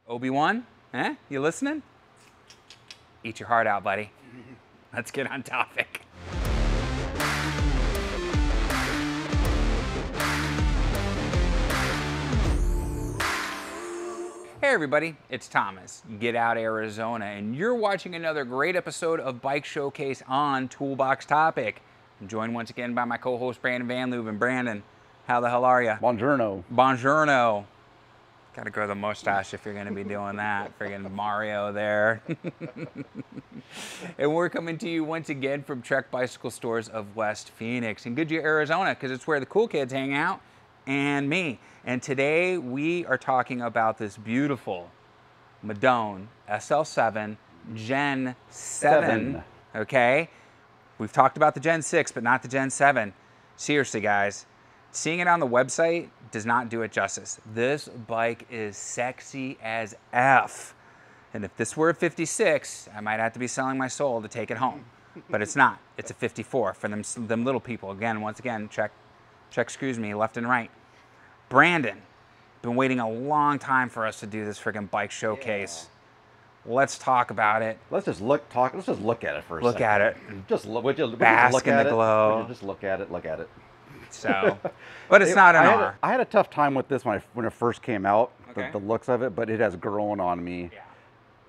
Obi-Wan, you listening? Eat your heart out, buddy. Let's get on topic. Hey everybody, it's Thomas, Get Out Arizona, and you're watching another great episode of Bike Showcase on Toolbox Topic. I'm joined once again by my co-host Brandon Van Looven. And Brandon, how the hell are you? Buongiorno. Buongiorno. Gotta grow the mustache if you're gonna be doing that. Friggin' Mario there. And we're coming to you once again from Trek Bicycle Stores of West Phoenix in Goodyear, Arizona, because it's where the cool kids hang out, and me. And today we are talking about this beautiful Madone SL7 Gen 7. Okay? We've talked about the Gen 6, but not the Gen 7. Seriously, guys, seeing it on the website does not do it justice. This bike is sexy as F. And if this were a 56, I might have to be selling my soul to take it home. But it's not. It's a 54 for them little people. Again, once again, check screws me left and right. Brandon, been waiting a long time for us to do this friggin' bike showcase. Yeah. Let's talk about it. Let's just look at it for a second. Look at it. Just look at it. Bask in the glow. Just look at it. So, but it's not an R. I had a tough time with this when it first came out, okay. the looks of it, but it has grown on me. Yeah.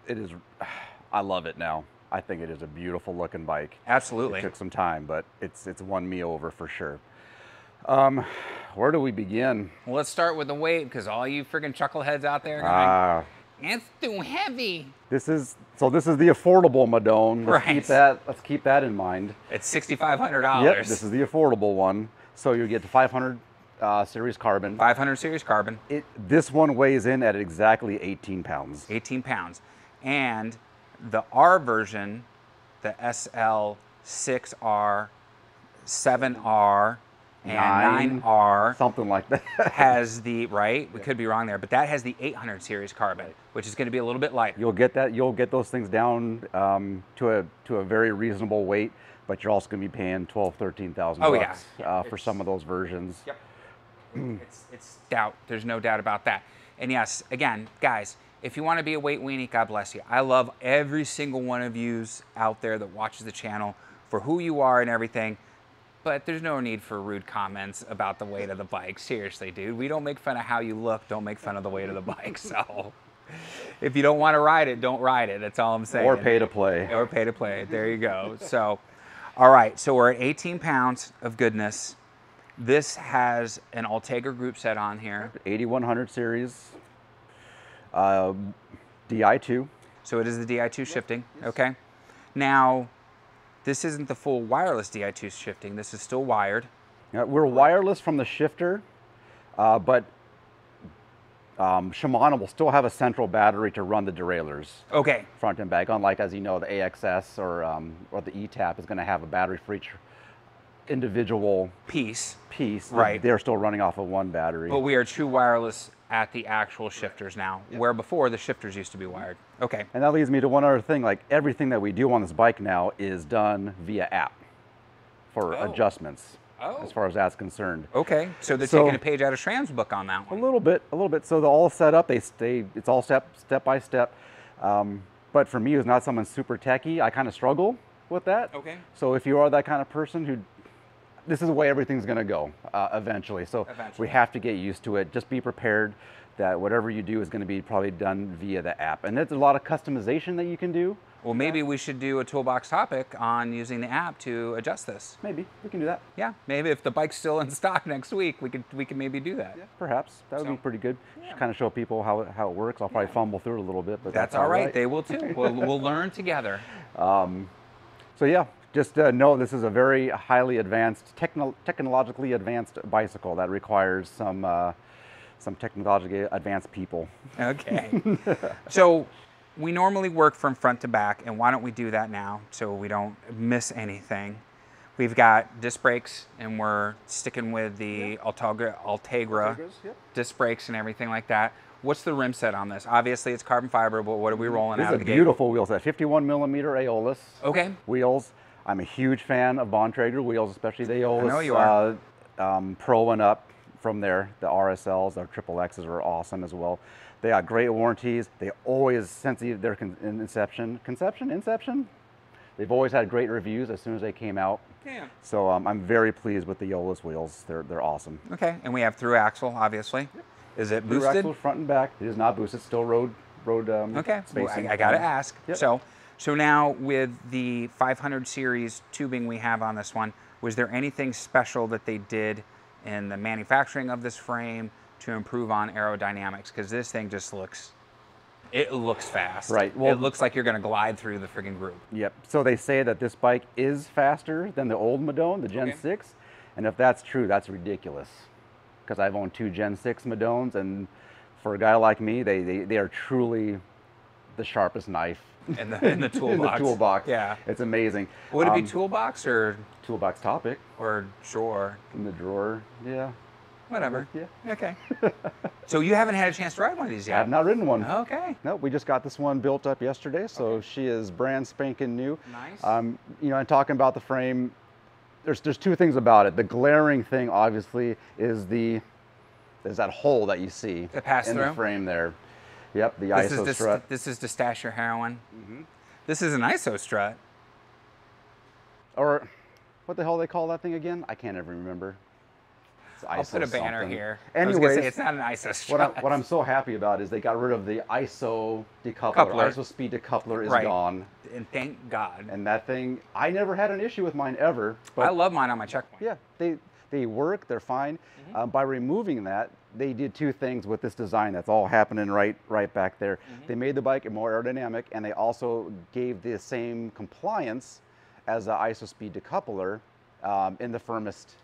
It is, I love it now. I think it is a beautiful looking bike. Absolutely. It took some time, but it's won me over for sure. Where do we begin? Well, let's start with the weight, because all you friggin' chuckleheads out there are going, it's too heavy. This is the affordable Madone. Right. Let's keep that in mind. It's $6,500. Yep, this is the affordable one. So you get the 500 series carbon. 500 series carbon. This one weighs in at exactly 18 pounds. 18 pounds. And the R version, the SL6R, 7R, and 9R, something like that, has the, right? We could be wrong there, but that has the 800 series carbon, which is going to be a little bit lighter. You'll get that. You'll get those things down to a very reasonable weight, but you're also going to be paying $12,000-13,000 bucks for some of those versions. Yep. It's doubt. There's no doubt about that. And yes, again, guys, if you want to be a weight weenie, God bless you. I love every single one of yous out there that watches the channel for who you are and everything. But there's no need for rude comments about the weight of the bike. Seriously, dude. We don't make fun of how you look. Don't make fun of the weight of the bike. So if you don't want to ride it, don't ride it. That's all I'm saying. Or pay to play. Or pay to play. There you go. So, all right. So we're at 18 pounds of goodness. This has an Ultegra group set on here. 8100 series. DI2. So it is the DI2 shifting. Okay. Now, this isn't the full wireless DI2 shifting. This is still wired. We're wireless from the shifter, but Shimano will still have a central battery to run the derailleurs. Okay. Front and back, unlike, as you know, the AXS or the ETAP is going to have a battery for each individual piece. Right. They're still running off of one battery. But we are true wireless at the actual shifters now, where before the shifters used to be wired. Okay. And that leads me to one other thing. Like, everything that we do on this bike now is done via app for adjustments, as far as that's concerned. Okay. So they're taking a page out of Schramm's book on that one. A little bit. So they're all set up. It's all step by step. But for me, who's not someone super techie, I kind of struggle with that. Okay. So if you are that kind of person who, this is the way everything's going to go eventually. So we have to get used to it. Just be prepared that whatever you do is going to be probably done via the app. And there's a lot of customization that you can do. Well, maybe we should do a toolbox topic on using the app to adjust this. Maybe we can do that. Yeah, maybe if the bike's still in stock next week, we can maybe do that. Yeah, perhaps that would be pretty good. Just kind of show people how it works. I'll probably fumble through it a little bit, but that's all right. They will too. We'll learn together. So yeah. Just know this is a very highly advanced, technologically advanced bicycle that requires some technologically advanced people. Okay. So we normally work from front to back, and why don't we do that now so we don't miss anything? We've got disc brakes, and we're sticking with the Ultegra disc brakes and everything like that. What's the rim set on this? Obviously, it's carbon fiber, but what are we rolling out of the gate? These are beautiful wheels. That 51mm Aeolus wheels. I'm a huge fan of Bontrager wheels, especially the Aeolus I know you are. Pro and up from there. The RSLs, our triple X's are awesome as well. They got great warranties. They always, since their inception, they've always had great reviews as soon as they came out. Yeah. So I'm very pleased with the Yolas wheels. They're awesome. Okay, and we have through axle, obviously. Yep. Is it boosted? Through axle, front and back. It is not boosted. Still road okay. spacing. Well, I gotta ask. Yep. So now with the 500 series tubing we have on this one, was there anything special that they did in the manufacturing of this frame to improve on aerodynamics? Because this thing just looks fast. Right. Well, it looks like you're gonna glide through the friggin' group. Yep. So they say that this bike is faster than the old Madone, the Gen 6. And if that's true, that's ridiculous. Because I've owned 2 Gen 6 Madones, and for a guy like me, they are truly the sharpest knife in the toolbox. In the toolbox. Yeah. It's amazing. Would it be toolbox or toolbox topic? Or drawer? In the drawer, yeah. Whatever. Yeah. Okay. So you haven't had a chance to ride one of these yet? I have not ridden one. Okay. No, we just got this one built up yesterday, so she is brand spanking new. Nice. You know, and talking about the frame, there's 2 things about it. The glaring thing, obviously, is that hole that you see in the frame there. Yep, the ISO strut. This is to stash your heroin. Mm-hmm. This is an ISO strut. Or what the hell they call that thing again? I can't ever remember. I'll put a banner here. Anyways, I was gonna say it's not an ISO strut. What I'm so happy about is they got rid of the ISO decoupler. ISO speed decoupler is gone. And thank God. And that thing, I never had an issue with mine ever. But I love mine on my checkpoint. Yeah, they work, they're fine. Mm-hmm. By removing that, they did 2 things with this design that's all happening right back there. Mm-hmm. They made the bike more aerodynamic, and they also gave the same compliance as the ISO speed decoupler in the firmest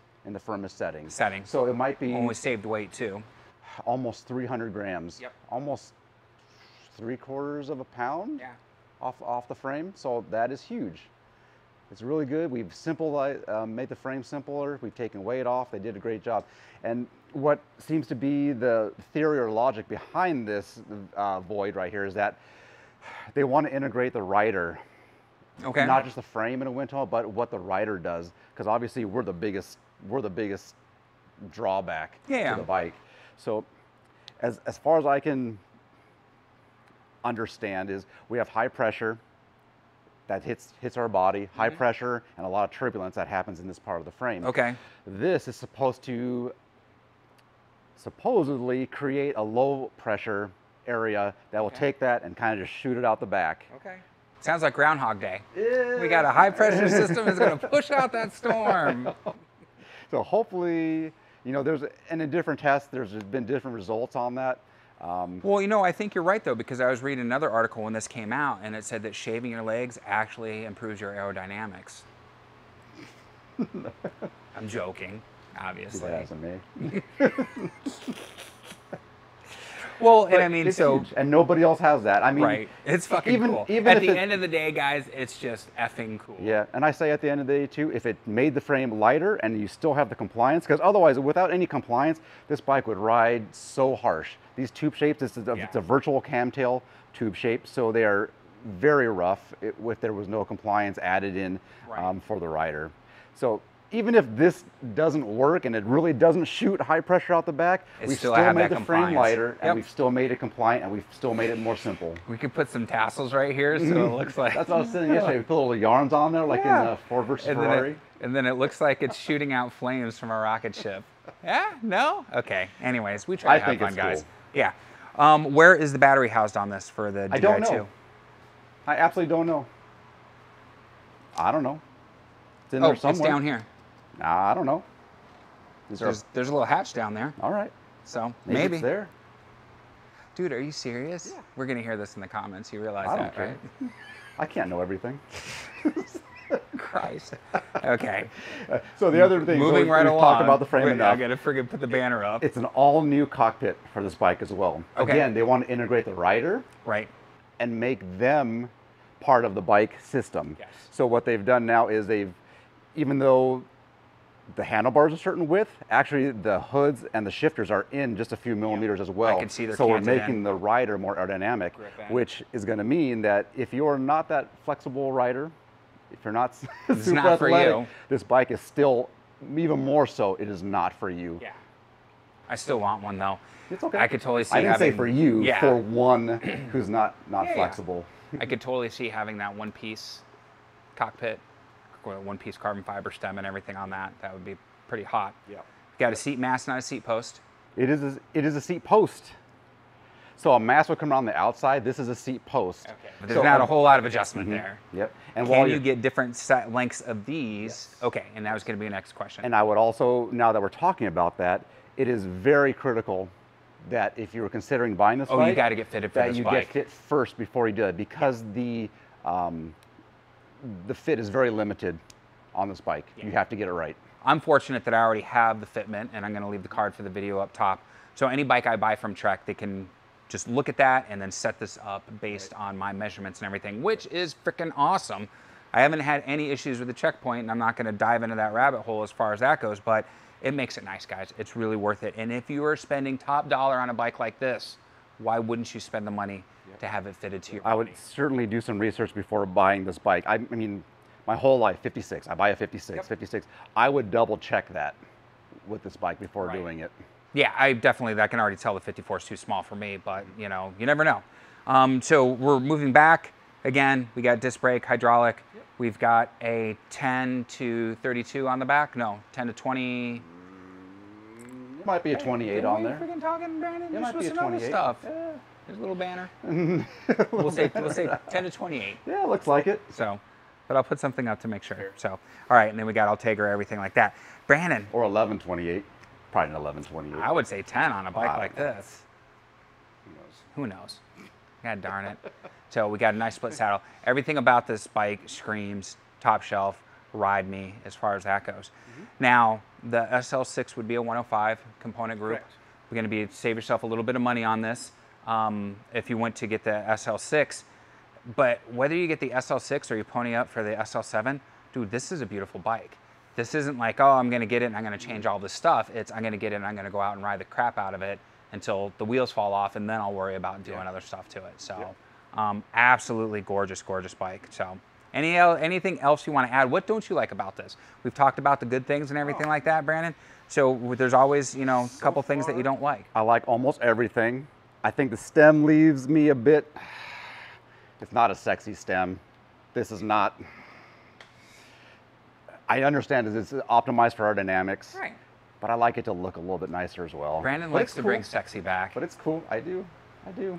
setting. So it might be... Almost saved weight too. Almost 300 grams. Yep. Almost 3/4 of a pound yeah. off the frame. So that is huge. It's really good. We've made the frame simpler. We've taken weight off. They did a great job. And what seems to be the theory or logic behind this void right here is that they want to integrate the rider. Okay. Not just the frame in a wind tunnel, but what the rider does. Because obviously we're the biggest drawback to the bike. So as far as I can understand is we have high pressure that hits our body, high pressure and a lot of turbulence that happens in this part of the frame. Okay. This is supposed to supposedly create a low pressure area that will take that and kind of just shoot it out the back. Okay. Sounds like Groundhog Day. Yeah. We got a high pressure system that's going to push out that storm. So hopefully, you know, and in different tests, there's been different results on that. Well, you know, I think you're right, though, because I was reading another article when this came out, and it said that shaving your legs actually improves your aerodynamics. I'm joking, obviously. That's me. Well, and I mean, it's huge, and nobody else has that. I mean, right? It's fucking cool. Even at the end of the day, guys, it's just effing cool. Yeah, and I say at the end of the day too, if it made the frame lighter and you still have the compliance, because otherwise, without any compliance, this bike would ride so harsh. These tube shapes, it's a virtual camtail tube shape, so they are very rough if there was no compliance added in for the rider. So even if this doesn't work and it really doesn't shoot high pressure out the back, we've still made the frame lighter and we've still made it compliant and we've still made it more simple. We could put some tassels right here so it looks like... That's what I was saying yesterday. We put little yarns on there like in Ford versus Ferrari. And then it looks like it's shooting out flames from a rocket ship. Yeah? No? Okay. Anyways, we try to have fun, guys. Cool. Yeah. Where is the battery housed on this for the DI2? I don't know. I absolutely don't know. I don't know. It's in there somewhere. It's down here. I don't know. There's a little hatch down there. All right. So maybe it's there. Dude, are you serious? Yeah. We're going to hear this in the comments. You realize that, don't care. Right? I can't know everything. Christ. Okay. So the other thing, moving right along. Talked about the frame enough. I got to friggin' put the banner up. It's an all-new cockpit for this bike as well. Okay. Again, they want to integrate the rider. Right. And make them part of the bike system. Yes. So what they've done now is even though the handlebars a certain width, actually the hoods and the shifters are in just a few millimeters as well. I can see they're so we're making the rider more aerodynamic, which is going to mean that if you're not that flexible rider, if you're not super athletic, this bike is still, even more so, it is not for you. Yeah. I still want one though. It's okay. I could totally see I didn't say for you, yeah. for one who's not flexible. I could totally see having that one-piece cockpit, one-piece carbon fiber stem and everything on that. That would be pretty hot. Yeah. Got a seat mast, not a seat post. It is a seat post. So a mast would come around the outside. This is a seat post. Okay. But there's not a whole lot of adjustment there. Yep. And can you get different lengths of these? Yes. Okay, and that was going to be the next question. And I would also, now that we're talking about that, it is very critical that if you were considering buying this bike, you got to get fitted for this bike. That you get fit first before you do it, because the fit is very limited on this bike. You have to get it right. I'm fortunate that I already have the fitment, and I'm going to leave the card for the video up top. So any bike I buy from Trek, they can just look at that and then set this up based on my measurements and everything, which is freaking awesome. I haven't had any issues with the checkpoint, and I'm not going to dive into that rabbit hole as far as that goes, but it makes it nice, guys. It's really worth it. And if you are spending top dollar on a bike like this, why wouldn't you spend the money to have it fitted to your body? I would certainly do some research before buying this bike. I mean, my whole life, 56. I buy a 56, 56. I would double check that with this bike before doing it. Yeah, I can already tell the 54 is too small for me, but you know, you never know. So we're moving back. Again, we got disc brake, hydraulic. We've got a 10 to 32 on the back. No, 10 to 20. It might be a 28 on there. Freaking talking, Brandon. It might be a 28. Stuff. Yeah. There's a little banner. we'll say 10 to 28. Yeah, looks like it. So, but I'll put something up to make sure. So, all right, and then we got Ultegra, everything like that. Brandon. Or 1128. Probably an 1128. I would say 10 on a bike like this. Who knows? Who knows? God darn it. So we got a nice split saddle. Everything about this bike screams top shelf, ride me as far as that goes. Now, the SL6 would be a 105 component group. Correct. We're going to save yourself a little bit of money on this if you went to get the SL6. But whether you get the SL6 or you pony up for the SL7, dude, this is a beautiful bike. This isn't like, oh, I'm going to get it and I'm going to change all this stuff. It's I'm going to get it and I'm going to go out and ride the crap out of it until the wheels fall off, and then I'll worry about doing other stuff to it. So absolutely gorgeous, gorgeous bike. So anything else you want to add? What don't you like about this? We've talked about the good things and everything like that, Brandon. So there's always, you know, a couple things that you don't like. I like almost everything. I think the stem leaves me a bit, it's not a sexy stem. This is not, I understand it's optimized for aerodynamics. Right. But I like it to look a little bit nicer as well. Brandon likes to bring sexy back. But it's cool. I do.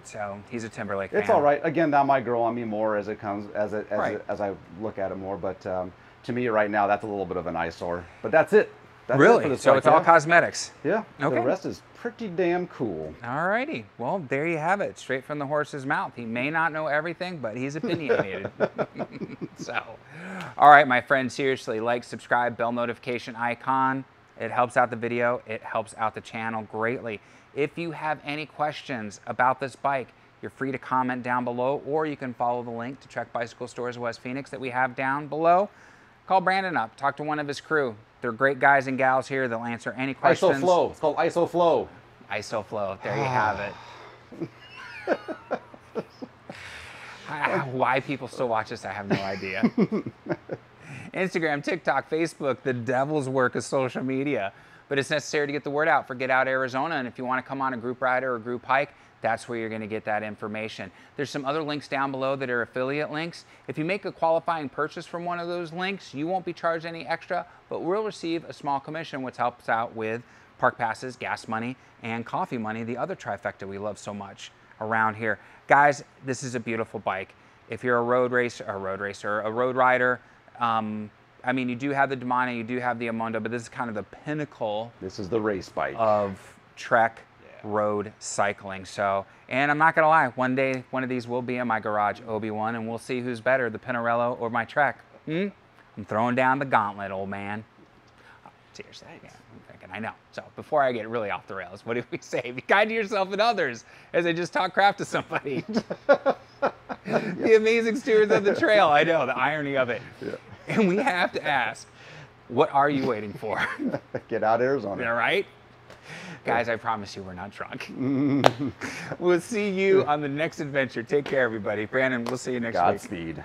So he's a Timberlake fan. It's all right. Again, that might grow on me more as it comes, as I look at it more. But to me, right now, that's a little bit of an eyesore. But that's it. That's really? It for this So bike, it's all cosmetics. Yeah. Okay. The rest is pretty damn cool. All righty. Well, there you have it. Straight from the horse's mouth. He may not know everything, but he's opinionated. So, all right, my friend. Seriously, like, subscribe, bell notification icon. It helps out the video. It helps out the channel greatly. If you have any questions about this bike, you're free to comment down below, or you can follow the link to Trek Bicycle Stores West Phoenix that we have down below. Call Brandon up. Talk to one of his crew. They're great guys and gals here. They'll answer any questions. ISOFlow. It's called ISOFlow. ISOFlow. There you have it. Why people still watch this, I have no idea. Instagram, TikTok, Facebook, the devil's work of social media. But it's necessary to get the word out for Get Out Arizona. And if you want to come on a group ride or a group hike, that's where you're going to get that information. There's some other links down below that are affiliate links. If you make a qualifying purchase from one of those links, you won't be charged any extra, but we'll receive a small commission, which helps out with park passes, gas money, and coffee money, the other trifecta we love so much around here. Guys, this is a beautiful bike. If you're a road rider, I mean, you do have the Demana, you do have the Amondo, but this is kind of the pinnacle. This is the race bike of Trek road cycling. So, and I'm not gonna lie, one day one of these will be in my garage, Obi-Wan, and we'll see who's better, the Pinarello or my Trek. I'm throwing down the gauntlet, old man. Oh, seriously, yeah, I'm thinking, I know. So before I get really off the rails, what do we say? Be kind to yourself and others as I just talk crap to somebody. The amazing stewards of the trail. I know, the irony of it. Yeah. And we have to ask, what are you waiting for? Get Out Arizona. All right? Guys, I promise you we're not drunk. We'll see you on the next adventure. Take care, everybody. Brandon, we'll see you next week. Godspeed.